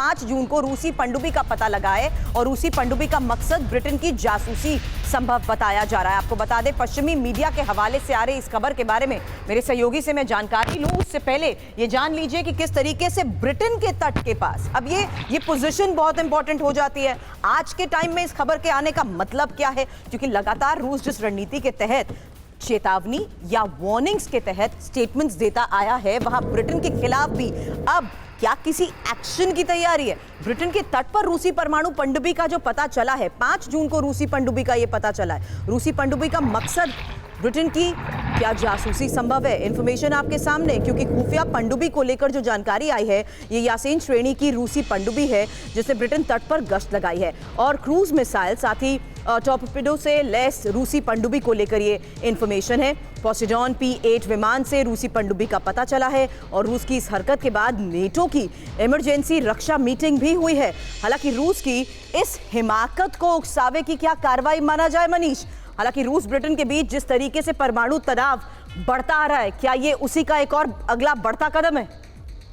5 जून को रूसी पनडुब्बी का पता लगा है और रूसी पनडुब्बी का मकसद ब्रिटेन की जासूसी संभव बताया जा रहा है। आपको बता दें, पश्चिमी मीडिया के हवाले से आ रही इस खबर के बारे में मेरे सहयोगी से मैं जानकारी लूं, उससे पहले ये जान लीजिए कि किस तरीके से ब्रिटेन के तट के पास अब ये पोजीशन बहुत इंपॉर्टेंट हो जाती है आज के टाइम में। इस खबर के आने का मतलब क्या है, क्योंकि लगातार रूस जिस रणनीति के तहत चेतावनी या वार्निंग्स के तहत स्टेटमेंट्स देता आया है, वहां ब्रिटेन के खिलाफ भी अब क्या किसी एक्शन की तैयारी है। ब्रिटेन के तट पर रूसी परमाणु पनडुब्बी का जो पता चला है, 5 जून को रूसी पनडुब्बी का यह पता चला है। रूसी पनडुब्बी का मकसद ब्रिटेन की क्या जासूसी संभव है? इंफॉर्मेशन आपके सामने, क्योंकि खुफिया पनडुब्बी को लेकर जो जानकारी आई है, ये यासीन श्रेणी की रूसी पनडुब्बी है जिसने ब्रिटेन तट पर गश्त लगाई है और क्रूज मिसाइल साथ ही टॉर्पेडो से लैस रूसी पनडुब्बी को लेकर ये इंफॉर्मेशन है। पोसेडॉन P-8 विमान से रूसी पनडुब्बी का पता चला है और रूस की इस हरकत के बाद नेटो की इमरजेंसी रक्षा मीटिंग भी हुई है। हालांकि रूस की इस हिमाकत को उकसावे की क्या कार्रवाई माना जाए मनीष? हालांकि रूस ब्रिटेन के बीच जिस तरीके से परमाणु तनाव बढ़ता आ रहा है, क्या ये उसी का एक और अगला बढ़ता कदम है?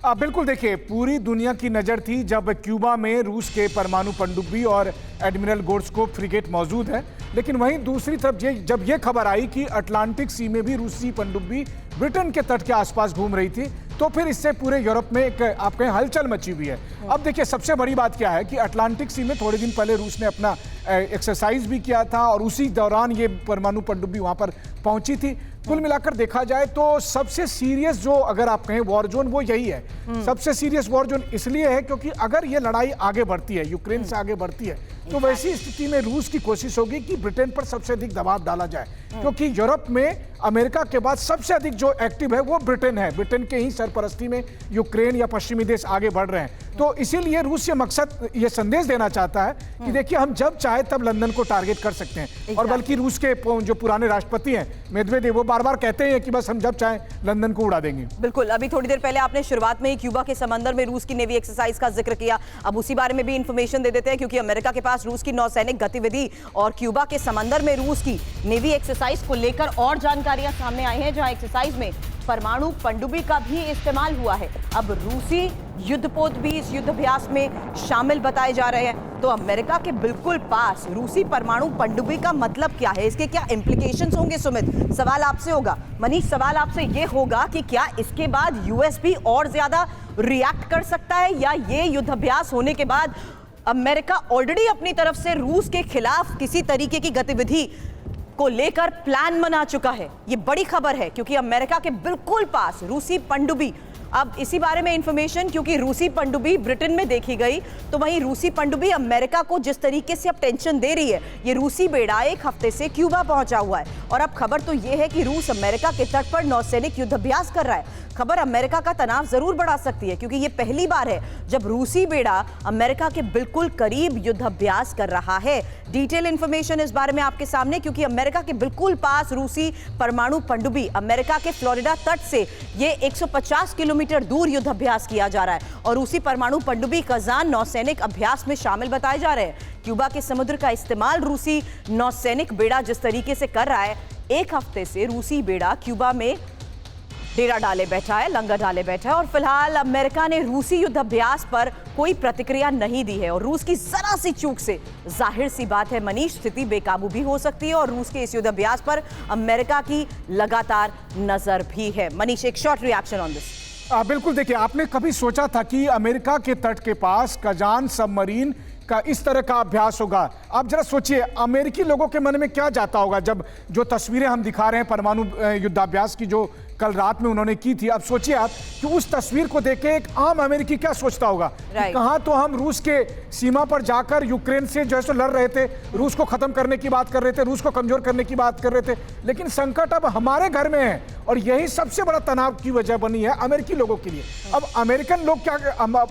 बिल्कुल, देखिए, पूरी दुनिया की नज़र थी जब क्यूबा में रूस के परमाणु पनडुब्बी और एडमिरल गोर्स्कोप फ्रिगेट मौजूद है, लेकिन वहीं दूसरी तरफ जब ये खबर आई कि अटलांटिक सी में भी रूसी पनडुब्बी ब्रिटेन के तट के आसपास घूम रही थी, तो फिर इससे पूरे यूरोप में एक आपके हलचल मची हुई है। अब देखिए, सबसे बड़ी बात क्या है कि अटलांटिक सी में थोड़े दिन पहले रूस ने अपना एक्सरसाइज भी किया था और उसी दौरान ये परमाणु पनडुब्बी वहाँ पर पहुंची थी। कुल मिलाकर देखा जाए तो सबसे सीरियस जो अगर आप कहें वॉर जोन, वो यही है। सबसे सीरियस वॉर जोन इसलिए है क्योंकि अगर ये लड़ाई आगे बढ़ती है, यूक्रेन से आगे बढ़ती है, तो वैसी स्थिति में रूस की कोशिश होगी कि ब्रिटेन पर सबसे अधिक दबाव डाला जाए, क्योंकि यूरोप में अमेरिका के बाद सबसे अधिक जो एक्टिव है वो ब्रिटेन है। ब्रिटेन के ही सरपरस्ती में यूक्रेन या पश्चिमी देश आगे बढ़ रहे हैं। तो इसीलिए रूस ये मकसद, ये संदेश देना चाहता है कि देखिए, हम जब चाहे तब लंदन को टारगेट कर सकते हैं। और बल्कि रूस के जो पुराने राष्ट्रपति हैं मेदवेदेव, वो बार बार कहते हैं कि बस हम जब चाहे लंदन को उड़ा देंगे। बिल्कुल, अभी थोड़ी देर पहले आपने शुरुआत में ही क्यूबा के समंदर में रूस की नेवी एक्सरसाइज का जिक्र किया। अब उसी बारे में भी इंफॉर्मेशन दे देते हैं, क्योंकि अमेरिका के पास रूस की नौसैनिक गतिविधि और क्यूबा के समंदर में रूस की नेवी एक्सरसाइज को लेकर और जानकारियां सामने आई हैं, जहां एक्सरसाइज में परमाणु पनडुब्बी का भी इस्तेमाल हुआ है। अब रूसी युद्धपोत भी इस युद्धाभ्यास में शामिल बताए जा रहे हैं। तो अमेरिका के बिल्कुल पास रूसी परमाणु पनडुब्बी का मतलब क्या है, इसके क्या इंप्लीकेशंस होंगे? सुमित, सवाल आपसे होगा। मनीष, सवाल आपसे ये होगा कि क्या इसके बाद यूएस भी और ज्यादा रिएक्ट कर सकता है, या ये युद्धाभ्यास होने के बाद अमेरिका ऑलरेडी अपनी तरफ से रूस के खिलाफ किसी तरीके की गतिविधि को लेकर प्लान बना चुका है? ये बड़ी खबर है, क्योंकि अमेरिका के बिल्कुल पास रूसी पनडुब्बी, अब इसी बारे में इंफॉर्मेशन, क्योंकि रूसी पनडुब्बी ब्रिटेन में देखी गई, तो वहीं रूसी पनडुब्बी अमेरिका को जिस तरीके से अब टेंशन दे रही है, ये रूसी बेड़ा एक हफ्ते से क्यूबा पहुंचा हुआ है और अब खबर तो ये है कि रूस अमेरिका के तट पर नौसैनिक युद्धाभ्यास कर रहा है। खबर अमेरिका का तनाव जरूर बढ़ा सकती है, क्योंकि ये पहली बार है जब रूसी बेड़ा अमेरिका के बिल्कुल करीब युद्धाभ्यास कर रहा है। डिटेल इंफॉर्मेशन इस बारे में आपके सामने, क्योंकि अमेरिका के बिल्कुल पास रूसी परमाणु पनडुब्बी, अमेरिका के फ्लोरिडा तट से ये 150 किलोमीटर दूर युद्धाभ्यास किया जा रहा है और रूसी परमाणु पनडुब्बी कजान नौसैनिक अभ्यास में शामिल बताए जा रहे हैं। क्यूबा के समुद्र का इस्तेमाल रूसी नौसैनिक बेड़ा जिस तरीके से कर रहा है, एक हफ्ते से रूसी बेड़ा क्यूबा में डेरा डाले बैठा है, लंगर डाले बैठा है और फिलहाल अमेरिका ने रूसी युद्धाभ्यास पर कोई प्रतिक्रिया नहीं दी है और रूस की जरा सी चूक से जाहिर सी बात है मनीष, स्थिति बेकाबू भी हो सकती है और रूस के इस युद्धाभ्यास पर अमेरिका की लगातार नजर भी है। मनीष, एक शॉर्ट रिएक्शन ऑन दिस। बिल्कुल, देखिए, आपने कभी सोचा था कि अमेरिका के तट के पास कजान सबमरीन का इस तरह का अभ्यास होगा? आप जरा सोचिए, अमेरिकी लोगों के मन में क्या जाता होगा जब जो तस्वीरें हम दिखा रहे हैं परमाणु युद्धाभ्यास की जो कल रात में उन्होंने की थी। अब सोचिए आप कि उस तस्वीर को देख के एक आम अमेरिकी क्या सोचता होगा कि कहाँ तो हम रूस के सीमा पर जाकर यूक्रेन से जो है सो लड़ रहे थे, रूस को खत्म करने की बात कर रहे थे, रूस को कमजोर करने की बात कर रहे थे, लेकिन संकट अब हमारे घर में है और यही सबसे बड़ा तनाव की वजह बनी है अमेरिकी लोगों के लिए। अब अमेरिकन लोग क्या,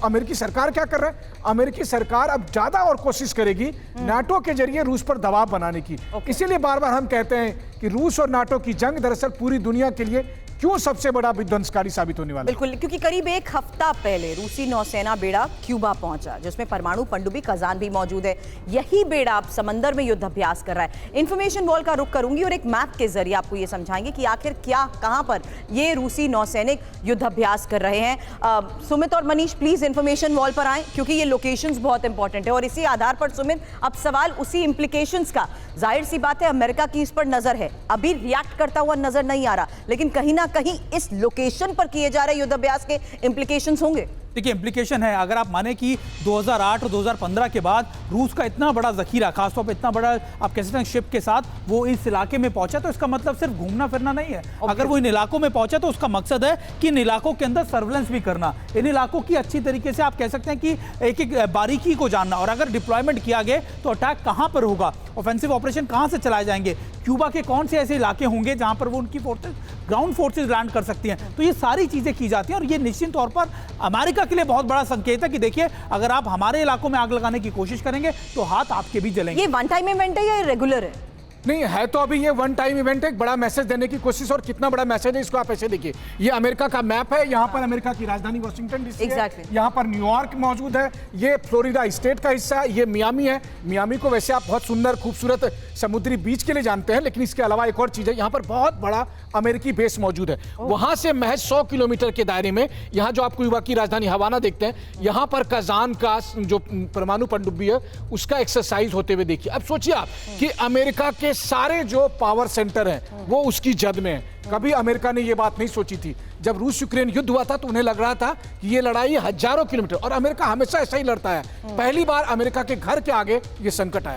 अमेरिकी सरकार क्या कर रहा है? अमेरिकी सरकार अब ज्यादा और कोशिश करेगी नाटो के जरिए रूस पर दबाव बनाने की। इसीलिए बार बार हम कहते हैं कि रूस और नाटो की जंग दरअसल पूरी दुनिया के लिए क्यों सबसे बड़ा विध्वंसकारी साबित होने वाला है? बिल्कुल, क्योंकि करीब एक हफ्ता पहले रूसी नौसेना बेड़ा क्यूबा पहुंचा, जिसमें परमाणु पनडुब्बी कजान भी मौजूद है। यही बेड़ा अब समंदर में युद्ध अभ्यास कर रहा है। इंफॉर्मेशन वॉल का रुख करूंगी और एक मैप के जरिए आपको ये समझाएंगे कि आखिर क्या, कहां पर ये रूसी नौसैनिक युद्ध अभ्यास कर रहे हैं। सुमित और मनीष प्लीज इंफॉर्मेशन वॉल पर आए, क्योंकि ये लोकेशंस बहुत इंपॉर्टेंट है और इसी आधार पर सुमित, अब सवाल उसी इंप्लीकेशंस का। जाहिर सी बात है अमेरिका की इस पर नजर है, अभी रिएक्ट करता हुआ नजर नहीं आ रहा, लेकिन कहीं ना कहीं इस लोकेशन पर किए जा रहे युद्ध अभ्यास के इंप्लीकेशंस होंगे। देखिए, इम्प्लीकेशन है, अगर आप माने कि 2008 और 2015 के बाद रूस का इतना बड़ा जखीरा, खासतौर पर इतना बड़ा आप कह सकते हैं शिप के साथ वो इस इलाके में पहुंचा, तो इसका मतलब सिर्फ घूमना फिरना नहीं है। अगर वो इन इलाकों में पहुंचा तो उसका मकसद है कि इन इलाकों के अंदर सर्वेलेंस भी करना, इन इलाकों की अच्छी तरीके से आप कह सकते हैं कि एक एक बारीकी को जानना, और अगर डिप्लॉयमेंट किया गया तो अटैक कहां पर होगा, ऑफेंसिव ऑपरेशन कहां से चलाए जाएंगे, क्यूबा के कौन से ऐसे इलाके होंगे जहां पर वो उनकी फोर्सेज, ग्राउंड फोर्सेज लैंड कर सकती हैं। तो ये सारी चीजें की जाती हैं और ये निश्चित तौर पर अमेरिका के लिए बहुत बड़ा संकेत है कि देखिए, अगर आप हमारे इलाकों में आग लगाने की कोशिश करेंगे तो हाथ आपके भी जलेंगे। ये वन टाइम इवेंट है या रेगुलर है? नहीं है, तो अभी ये वन टाइम इवेंट है, एक बड़ा मैसेज देने की कोशिश। और कितना बड़ा मैसेज है इसको आप ऐसे देखिए, ये अमेरिका का मैप है, यहाँ पर अमेरिका की राजधानी वॉशिंगटन डीसी है, यहाँ पर न्यूयॉर्क मौजूद है, ये फ्लोरिडा स्टेट का हिस्सा है, ये मियामी है। मियामी को वैसे आप बहुत सुंदर खूबसूरत समुद्री बीच के लिए जानते हैं, लेकिन इसके अलावा एक और चीज है, यहाँ पर बहुत बड़ा अमेरिकी बेस मौजूद है। वहां से महज 100 किलोमीटर के दायरे में यहाँ जो आप क्यूबा की राजधानी हवाना देखते हैं, यहाँ पर कजान का जो परमाणु पनडुब्बी है उसका एक्सरसाइज होते हुए देखिए। अब सोचिए आप कि अमेरिका के सारे जो पावर सेंटर हैं वो उसकी जद में है। कभी अमेरिका ने ये बात नहीं सोची थी। जब रूस यूक्रेन युद्ध हुआ था तो उन्हें लग रहा था कि ये लड़ाई हजारों किलोमीटर, और अमेरिका हमेशा ऐसा ही लड़ता है। पहली बार अमेरिका के घर के आगे ये संकट आया है।